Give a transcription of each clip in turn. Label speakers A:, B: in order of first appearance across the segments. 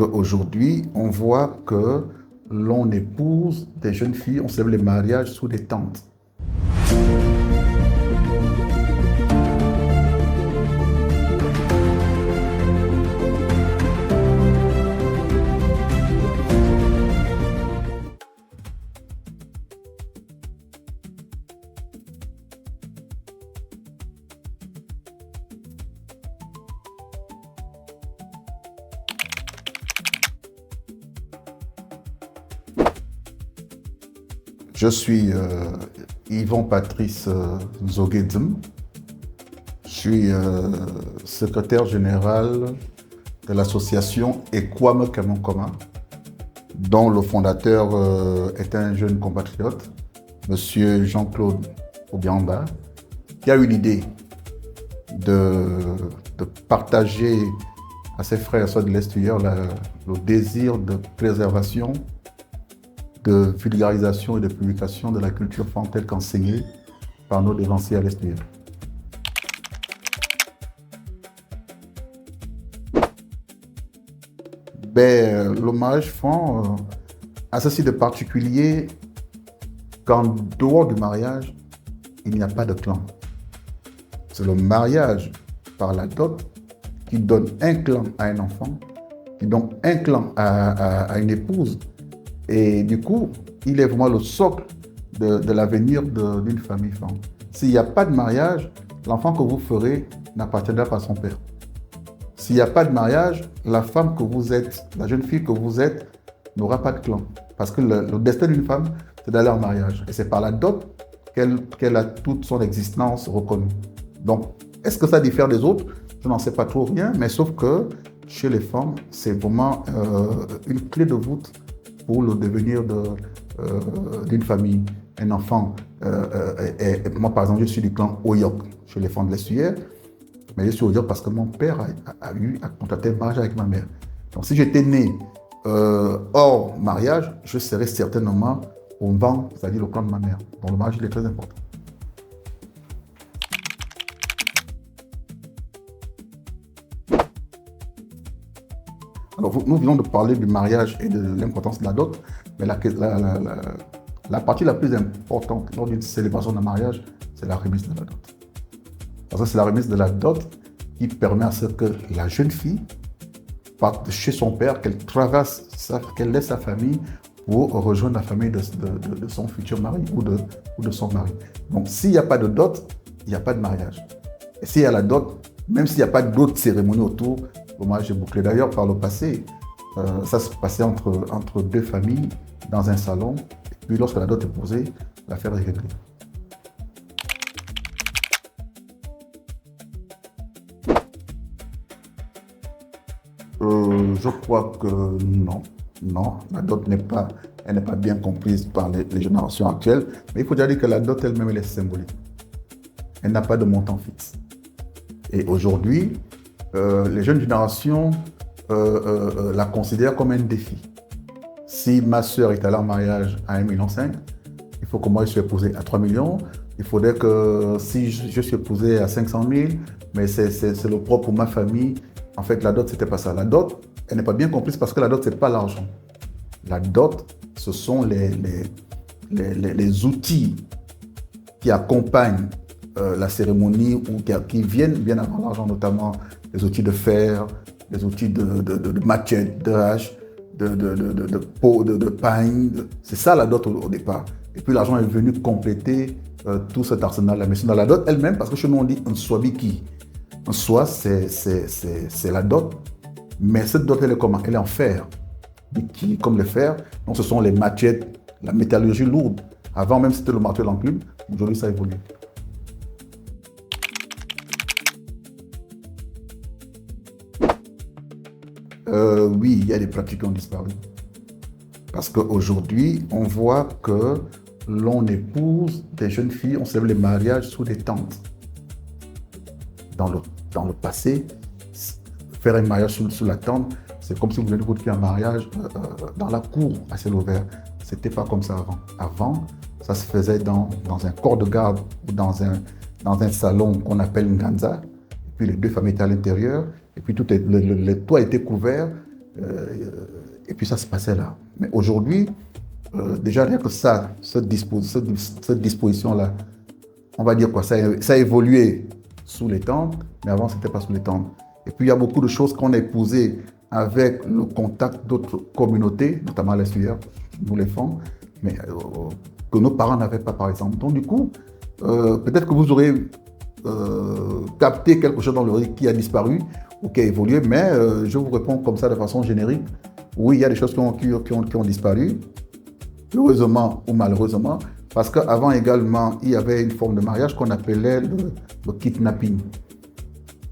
A: Aujourd'hui, on voit que l'on épouse des jeunes filles, on célèbre les mariages sous des tentes. Je suis Yvon Patrice Zogedzem. Je suis secrétaire général de l'association Ekwame Kamonkoma, dont le fondateur est un jeune compatriote, Monsieur Jean-Claude Obiamba, qui a eu l'idée de partager à ses frères et sœurs de l'Estuaire le désir de préservation, de vulgarisation et de publication de la culture femme telle qu'enseignée par nos devanciers à l'Estuaire. L'hommage fond a ceci de particulier qu'en dehors du mariage, il n'y a pas de clan. C'est le mariage par la dot qui donne un clan à un enfant, qui donne un clan à une épouse. Et du coup, il est vraiment le socle de l'avenir d'une famille femme. S'il n'y a pas de mariage, l'enfant que vous ferez n'appartiendra pas à son père. S'il n'y a pas de mariage, la femme que vous êtes, la jeune fille que vous êtes, n'aura pas de clan. Parce que le destin d'une femme, c'est d'aller en mariage. Et c'est par la dot qu'elle a toute son existence reconnue. Donc, est-ce que ça diffère des autres? Je n'en sais pas trop rien, mais sauf que chez les femmes, c'est vraiment une clé de voûte pour le devenir d'une famille. Un enfant, moi par exemple, je suis du clan Oyok, chez les femmes de l'Estuaire, mais je suis Oyok parce que mon père a contracté un mariage avec ma mère. Donc si j'étais né hors mariage, je serais certainement au vent, c'est-à-dire le clan de ma mère. Donc le mariage, il est très important. Alors, nous venons de parler du mariage et de l'importance de la dot, mais la partie la plus importante lors d'une célébration d'un mariage, c'est la remise de la dot. Parce que c'est la remise de la dot qui permet à ce que la jeune fille parte de chez son père, qu'elle traverse, qu'elle laisse sa famille pour rejoindre la famille de son futur mari ou de son mari. Donc, s'il n'y a pas de dot, il n'y a pas de mariage. Et s'il y a la dot, même s'il n'y a pas d'autres cérémonies autour, le mariage est bouclé. D'ailleurs, par le passé, ça se passait entre deux familles dans un salon. Et puis, lorsque la dot est posée, l'affaire est réglée. Je crois que non. Non, la dot elle n'est pas bien comprise par les générations actuelles. Mais il faut déjà dire que la dot elle-même, elle est symbolique. Elle n'a pas de montant fixe. Et aujourd'hui, les jeunes générations la considèrent comme un défi. Si ma sœur est allée en mariage à 1,5 million, il faut que moi je sois épousé à 3 millions. Il faudrait que si je suis épousé à 500 000, mais c'est le propre pour ma famille. En fait, la dot, c'était pas ça. La dot, elle n'est pas bien comprise parce que la dot, c'est pas l'argent. La dot, ce sont les outils qui accompagnent la cérémonie ou qui viennent bien avant l'argent, notamment les outils de fer, les outils de machette, de hache, de peau, de paille. C'est ça la dot au départ. Et puis l'argent est venu compléter tout cet arsenal-là. Mais c'est dans la dot elle-même, parce que chez nous on dit un swabiki. Un soie, c'est la dot. Mais cette dot, elle est comment? Elle est en fer. Qui, comme le fer, donc ce sont les machettes, la métallurgie lourde. Avant même c'était le marteau et l'enclume. Aujourd'hui ça évolue. Oui, il y a des pratiques qui ont disparu. Parce qu'aujourd'hui, on voit que l'on épouse des jeunes filles, on célèbre les mariages sous des tentes. Dans le passé, faire un mariage sous la tente, c'est comme si vous venez de faire un mariage dans la cour à ciel ouvert. C'était pas comme ça avant. Avant, ça se faisait dans un corps de garde ou dans un salon qu'on appelle une ganza. Et puis les deux familles étaient à l'intérieur. Et puis le toit était couvert Et puis ça se passait là. Mais aujourd'hui, déjà rien que ça, cette disposition-là, on va dire quoi, ça a évolué sous les temps, mais avant, ce n'était pas sous les temps. Et puis, il y a beaucoup de choses qu'on a épousées avec le contact d'autres communautés, notamment les SUR, nous les font, mais que nos parents n'avaient pas, par exemple. Donc, du coup, peut-être que vous aurez capté quelque chose dans le rythme qui a disparu ou qui a évolué, mais je vous réponds comme ça de façon générique. Oui, il y a des choses qui ont disparu, heureusement ou malheureusement, parce qu'avant également, il y avait une forme de mariage qu'on appelait le kidnapping.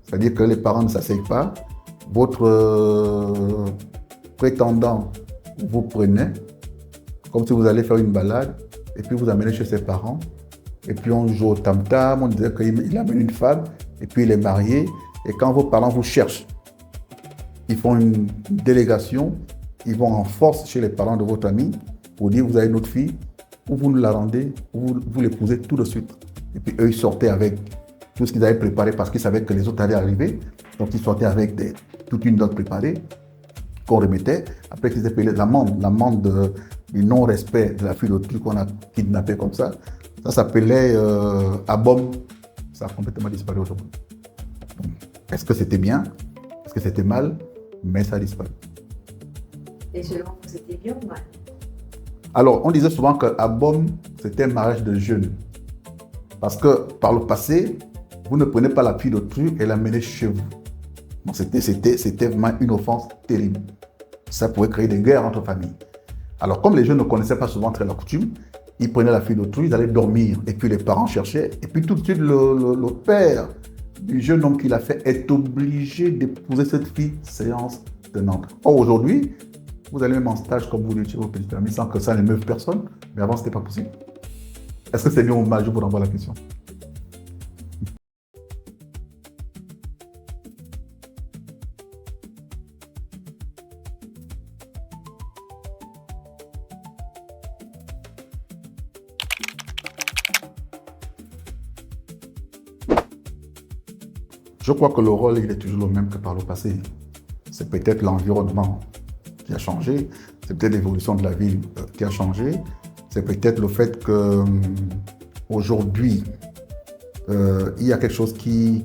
A: C'est-à-dire que les parents ne s'asseyent pas, votre prétendant vous prenait, comme si vous allez faire une balade, et puis vous amenez chez ses parents, et puis on joue au tam-tam, on disait qu'il amène une femme, et puis il est marié, et quand vos parents vous cherchent, ils font une délégation, ils vont en force chez les parents de votre ami pour dire vous avez notre fille, ou vous nous la rendez, ou vous l'épousez tout de suite. Et puis eux, ils sortaient avec tout ce qu'ils avaient préparé parce qu'ils savaient que les autres allaient arriver. Donc ils sortaient avec toute une dot préparée qu'on remettait. Après qu'ils aient payé l'amende du non-respect de la fille d'autrui qu'on a kidnappée comme ça. Ça s'appelait Abom. Ça a complètement disparu aujourd'hui. Est-ce que c'était bien? Est-ce que c'était mal? Mais ça a disparu.
B: Et selon vous, c'était bien ou mal?
A: Alors, on disait souvent que Abom, c'était un mariage de jeunes. Parce que par le passé, vous ne prenez pas la fille d'autrui et l'amenez chez vous. Donc, c'était vraiment une offense terrible. Ça pouvait créer des guerres entre familles. Alors, comme les jeunes ne connaissaient pas souvent très la coutume, ils prenaient la fille d'autrui, ils allaient dormir. Et puis les parents cherchaient. Et puis tout de suite, le père du jeune homme qui l'a fait est obligé d'épouser cette fille, séance tenante. Or, aujourd'hui, vous allez même en stage, comme vous dites chez vos petits amis, sans que ça n'émeuve personne. Mais avant, ce n'était pas possible. Est-ce que c'est bien ou mal? Je vous renvoie la question. Je crois que le rôle, il est toujours le même que par le passé. C'est peut-être l'environnement qui a changé, c'est peut-être l'évolution de la ville qui a changé, c'est peut-être le fait qu'aujourd'hui, il y a quelque chose qui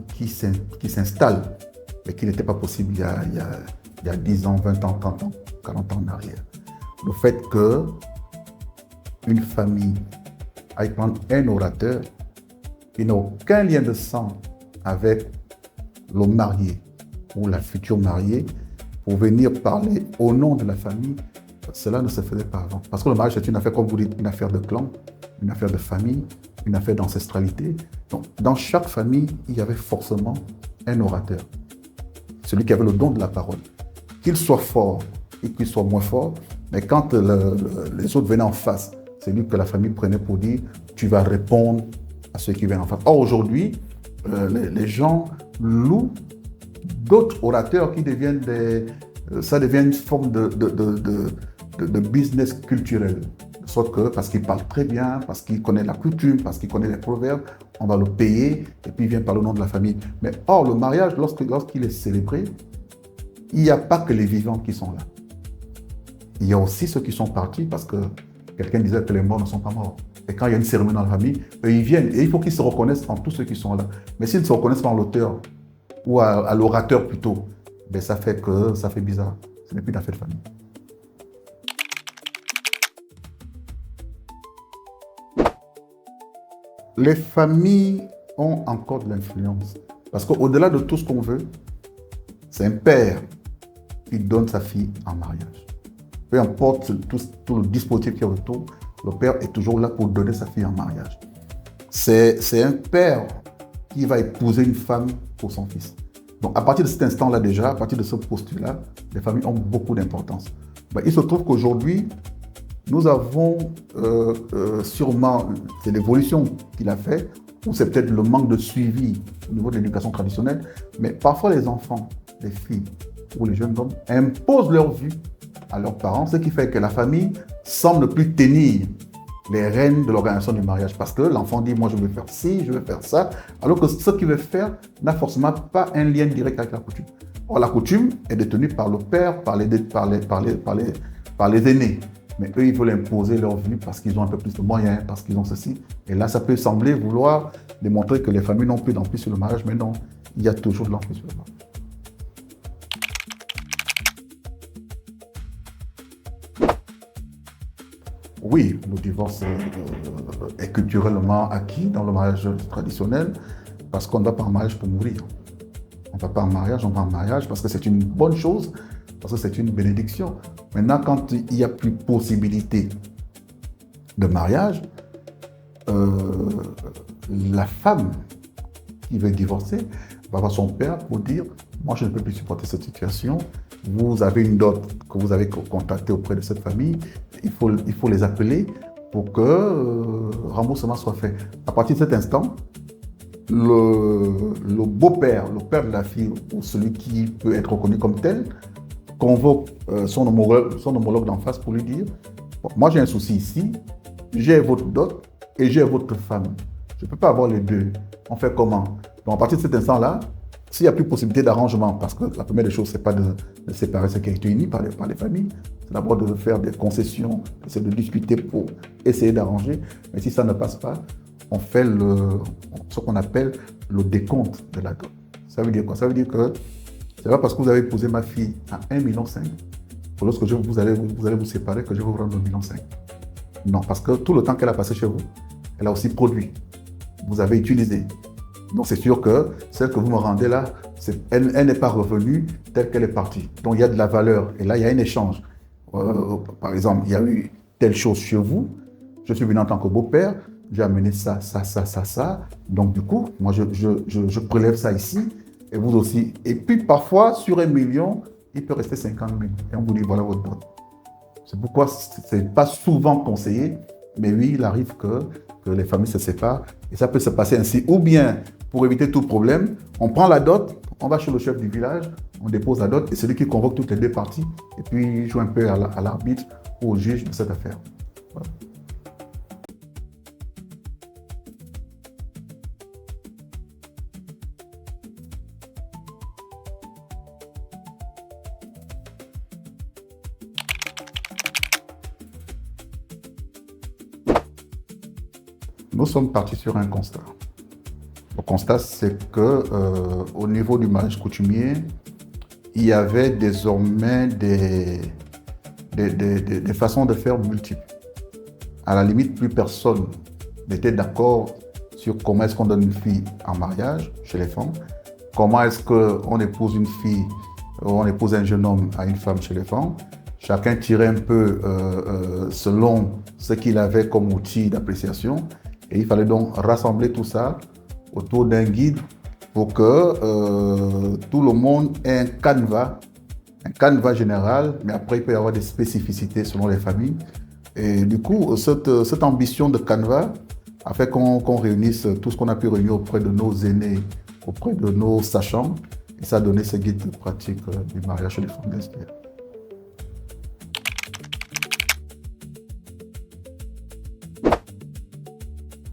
A: s'installe, mais qui n'était pas possible il y a 10 ans, 20 ans, 30 ans, 40 ans en arrière. Le fait qu'une famille aille prendre un orateur qui n'a aucun lien de sang avec le marié ou la future mariée pour venir parler au nom de la famille, cela ne se faisait pas avant. Parce que le mariage, c'est une affaire, comme vous dites, une affaire de clan, une affaire de famille, une affaire d'ancestralité. Donc, dans chaque famille, il y avait forcément un orateur. Celui qui avait le don de la parole. Qu'il soit fort et qu'il soit moins fort, mais quand les autres venaient en face, c'est lui que la famille prenait pour dire « tu vas répondre à ceux qui viennent en face ». Or, aujourd'hui, les gens louent d'autres orateurs qui deviennent ça devient une forme de business culturel. De sorte que, parce qu'il parle très bien, parce qu'il connaît la coutume, parce qu'il connaît les proverbes, on va le payer et puis il vient parler au nom de la famille. Mais or, le mariage, lorsqu'il est célébré, il n'y a pas que les vivants qui sont là. Il y a aussi ceux qui sont partis parce que quelqu'un disait que les morts ne sont pas morts. Et quand il y a une cérémonie dans la famille, eux, ils viennent. Et il faut qu'ils se reconnaissent en tous ceux qui sont là. Mais s'ils ne se reconnaissent pas en l'auteur, ou à l'orateur plutôt, ben ça fait bizarre. Ce n'est plus une affaire de famille. Les familles ont encore de l'influence. Parce qu'au-delà de tout ce qu'on veut, c'est un père qui donne sa fille en mariage. Peu importe tout le dispositif qui est autour, le père est toujours là pour donner sa fille en mariage. C'est un père qui va épouser une femme pour son fils. Donc à partir de cet instant-là déjà, à partir de ce postulat, les familles ont beaucoup d'importance. Ben, il se trouve qu'aujourd'hui, nous avons sûrement, c'est l'évolution qu'il a fait, ou c'est peut-être le manque de suivi au niveau de l'éducation traditionnelle, mais parfois les enfants, les filles ou les jeunes hommes imposent leur vue à leurs parents, ce qui fait que la famille semble ne plus tenir les rênes de l'organisation du mariage, parce que l'enfant dit, moi je veux faire ci, je veux faire ça, alors que ce qu'il veut faire n'a forcément pas un lien direct avec la coutume. Or, la coutume est détenue par le père, par les aînés. Mais eux, ils veulent imposer leur vue parce qu'ils ont un peu plus de moyens, parce qu'ils ont ceci. Et là, ça peut sembler vouloir démontrer que les familles n'ont plus d'emprise sur le mariage, mais non, il y a toujours de l'emprise sur le mariage. Oui, le divorce est culturellement acquis dans le mariage traditionnel parce qu'on ne va pas en mariage pour mourir. On ne va pas en mariage, on va en mariage parce que c'est une bonne chose, parce que c'est une bénédiction. Maintenant, quand il n'y a plus possibilité de mariage, la femme qui veut divorcer va voir son père pour dire « Moi, je ne peux plus supporter cette situation. Vous avez une dot que vous avez contactée auprès de cette famille. Il faut les appeler pour que remboursement soit fait. » À partir de cet instant, le beau-père, le père de la fille, ou celui qui peut être reconnu comme tel, convoque son homologue d'en face pour lui dire bon, « Moi, j'ai un souci ici, j'ai votre dot et j'ai votre femme. Je ne peux pas avoir les deux. On fait comment ?» Donc, à partir de cet instant-là, s'il n'y a plus possibilité d'arrangement, parce que la première des choses, ce n'est pas de séparer ce qui a été uni par les familles, c'est d'abord de faire des concessions, c'est de discuter pour essayer d'arranger. Mais si ça ne passe pas, on fait ce qu'on appelle le décompte de la dot. Ça veut dire quoi? Ça veut dire que c'est pas parce que vous avez épousé ma fille à 1,5 million que lorsque vous allez vous séparer que je vais vous rendre 1,5 million. Non, parce que tout le temps qu'elle a passé chez vous, elle a aussi produit. Vous avez utilisé. Donc c'est sûr que celle que vous me rendez là, elle n'est pas revenue telle qu'elle est partie. Donc il y a de la valeur. Et là, il y a un échange. Par exemple, il y a eu telle chose chez vous. Je suis venu en tant que beau-père. J'ai amené ça. Donc du coup, moi, je prélève ça ici. Et vous aussi. Et puis parfois, sur 1 million, il peut rester 50 000. Et on vous dit, voilà votre dot. C'est pourquoi ce n'est pas souvent conseillé. Mais oui, il arrive que les familles se séparent. Et ça peut se passer ainsi. Ou bien, pour éviter tout problème, on prend la dot, on va chez le chef du village, on dépose la dot, et c'est lui qui convoque toutes les deux parties, et puis il joue un peu à l'arbitre ou au juge de cette affaire. Voilà. Nous sommes partis sur un constat. Le constat, c'est que au niveau du mariage coutumier, il y avait désormais des façons de faire multiples. À la limite, plus personne n'était d'accord sur comment est-ce qu'on donne une fille en mariage chez les femmes, comment est-ce qu'on épouse une fille, on épouse un jeune homme à une femme chez les femmes. Chacun tirait un peu selon ce qu'il avait comme outil d'appréciation. Et il fallait donc rassembler tout ça autour d'un guide pour que tout le monde ait un canevas général, mais après il peut y avoir des spécificités selon les familles. Et du coup, cette ambition de canevas a fait qu'on réunisse tout ce qu'on a pu réunir auprès de nos aînés, auprès de nos sachants, et ça a donné ce guide de pratique du mariage chez les femmes lesbiennes.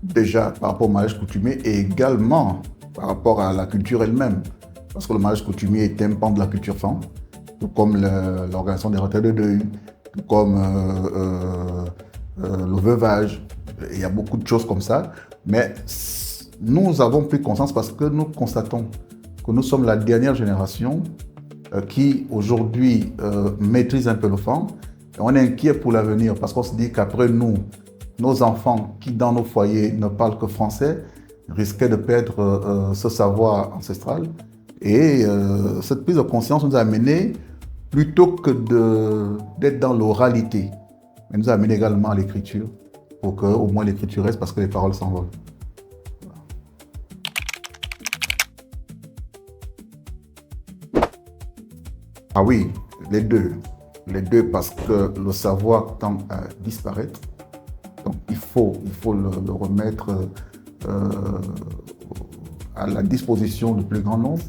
A: Déjà par rapport au mariage coutumier et également par rapport à la culture elle-même. Parce que le mariage coutumier est un pan de la culture femme, tout comme l'organisation des retraites de deuil, tout comme le veuvage. Il y a beaucoup de choses comme ça. Mais nous avons pris conscience parce que nous constatons que nous sommes la dernière génération qui aujourd'hui maîtrise un peu le femme. Et on est inquiet pour l'avenir parce qu'on se dit qu'après nous, nos enfants qui, dans nos foyers, ne parlent que français, risquaient de perdre ce savoir ancestral. Et cette prise de conscience nous a amené, plutôt que d'être dans l'oralité, mais nous a amené également à l'écriture, pour qu'au moins l'écriture reste, parce que les paroles s'envolent. Ah oui, les deux. Les deux, parce que le savoir tend à disparaître. Donc il faut le remettre à la disposition du plus grand nombre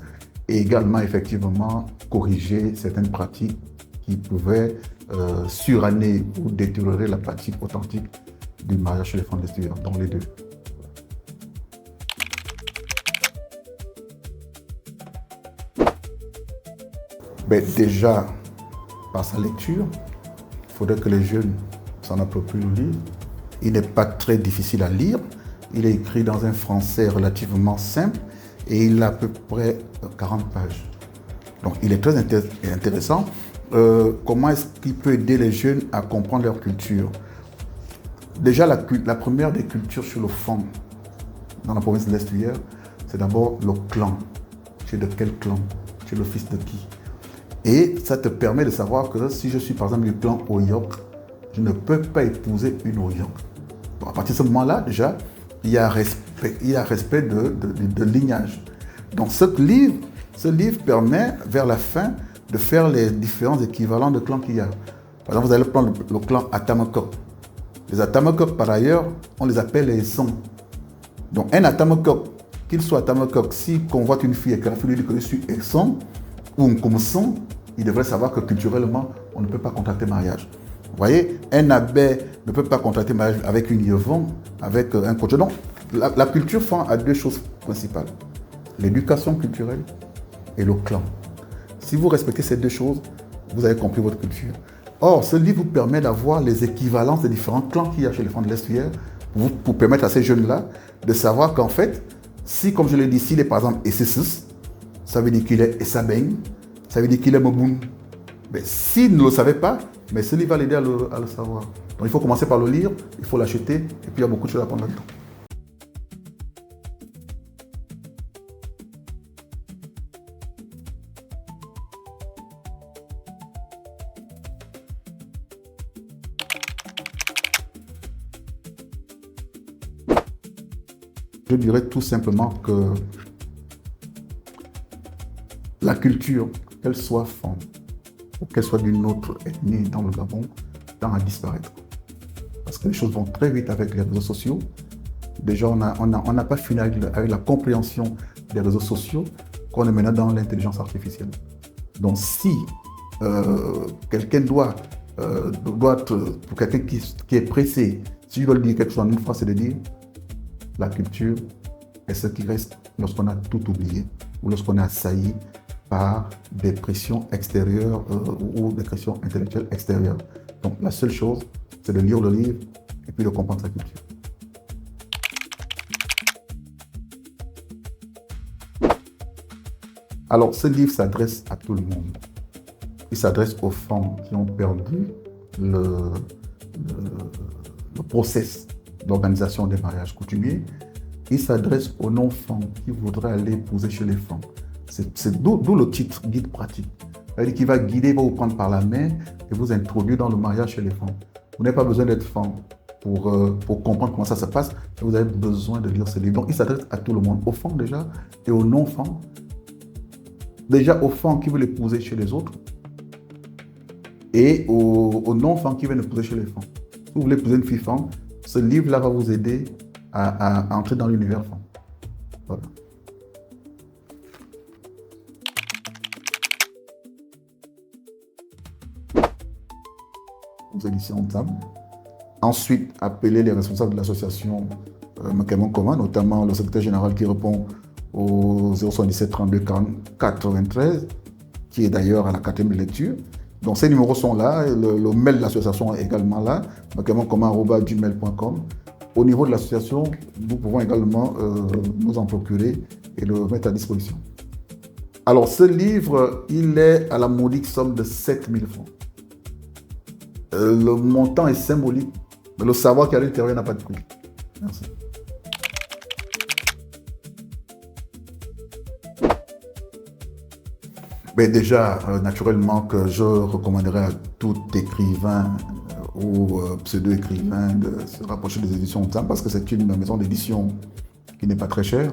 A: et également effectivement corriger certaines pratiques qui pouvaient suranner ou détériorer la pratique authentique du mariage chez les femmes lesbiennes, dans les deux. Ben, déjà, par sa lecture, il faudrait que les jeunes s'en approprient le livre. Il n'est pas très difficile à lire. Il est écrit dans un français relativement simple et il a à peu près 40 pages. Donc, il est très intéressant. Comment est-ce qu'il peut aider les jeunes à comprendre leur culture? Déjà, la première des cultures sur le fond dans la province de l'Est-Hier, c'est d'abord le clan. Tu es de quel clan? Tu es le fils de qui? Et ça te permet de savoir que si je suis par exemple du clan Oyok, je ne peux pas épouser une Oyok. Bon, à partir de ce moment-là, déjà, il y a respect de lignage. Donc ce livre permet, vers la fin, de faire les différents équivalents de clans qu'il y a. Par exemple, vous allez prendre le clan Atamokok. Les Atamokok, par ailleurs, on les appelle les Sons. Donc un Atamokok, qu'il soit Atamokok, s'il convoite une fille et que la fille lui dit que je suis Esson ou Nkomson, il devrait savoir que culturellement, on ne peut pas contracter mariage. Vous voyez, un abbé ne peut pas contracter mariage avec une Yevon, avec un coach. Donc, la culture fond à deux choses principales. L'éducation culturelle et le clan. Si vous respectez ces deux choses, vous avez compris votre culture. Or, ce livre vous permet d'avoir les équivalences des différents clans qu'il y a chez les Francs de l'Est-Hier pour permettre à ces jeunes-là de savoir qu'en fait, si, comme je l'ai dit, s'il est par exemple Essesus, ça veut dire qu'il est Essabeng, ça veut dire qu'il est Moboun. Mais s'il ne le savait pas, mais ce livre va l'aider à le savoir. Donc il faut commencer par le lire, il faut l'acheter, et puis il y a beaucoup de choses à apprendre là-dedans. Je dirais tout simplement que la culture, qu'elle soit femme ou qu'elle soit d'une autre ethnie dans le Gabon, tend à disparaître. Parce que les choses vont très vite avec les réseaux sociaux. Déjà, on n'a pas fini avec la compréhension des réseaux sociaux qu'on est maintenant dans l'intelligence artificielle. Donc si quelqu'un pour quelqu'un qui est pressé, si je dois lui dire quelque chose en une fois, c'est de dire la culture est ce qui reste lorsqu'on a tout oublié ou lorsqu'on est assailli par des pressions extérieures ou des pressions intellectuelles extérieures. Donc la seule chose, c'est de lire le livre et puis de comprendre sa culture. Alors ce livre s'adresse à tout le monde. Il s'adresse aux femmes qui ont perdu le process d'organisation des mariages coutumiers. Il s'adresse aux non-femmes qui voudraient aller épouser chez les femmes. C'est d'où le titre, guide pratique. C'est-à-dire qu'il va guider, il va vous prendre par la main et vous introduire dans le mariage chez les femmes. Vous n'avez pas besoin d'être femme pour comprendre comment ça se passe, mais vous avez besoin de lire ce livre. Donc il s'adresse à tout le monde, aux femmes déjà et aux non-femmes. Déjà aux femmes qui veulent épouser chez les autres et aux non-femmes qui veulent épouser chez les femmes. Si vous voulez épouser une fille femme, ce livre-là va vous aider à entrer dans l'univers femme. Voilà. Aux éditions Ntsam. Ensuite, appelez les responsables de l'association Makemon Koma, notamment le secrétaire général qui répond au 077 32 40 93, qui est d'ailleurs à la 4e de lecture. Donc ces numéros sont là, le mail de l'association est également là, makemonkoma@gmail.com. Au niveau de l'association, nous pouvons également nous en procurer et le mettre à disposition. Alors ce livre, il est à la modique somme de 7000 francs. Le montant est symbolique, mais le savoir qu'il y a à l'intérieur n'a pas de prix. Merci. Mais déjà, naturellement, que je recommanderais à tout écrivain ou pseudo-écrivain de se rapprocher des éditions Ntsam parce que c'est une maison d'édition qui n'est pas très chère,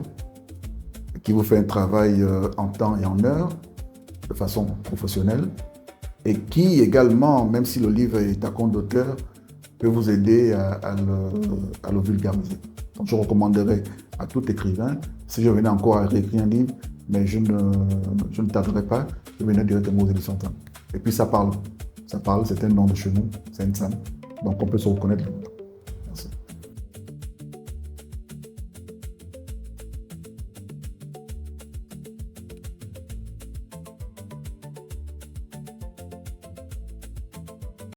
A: qui vous fait un travail en temps et en heure, de façon professionnelle, et qui également, même si le livre est à compte d'auteur, peut vous aider à le vulgariser. Donc je recommanderais à tout écrivain, si je venais encore à réécrire un livre, mais je ne tarderai pas, je venais directement aux éditions Ntsam. Et puis ça parle, c'est un nom de chez nous, c'est Ntsam, donc on peut se reconnaître.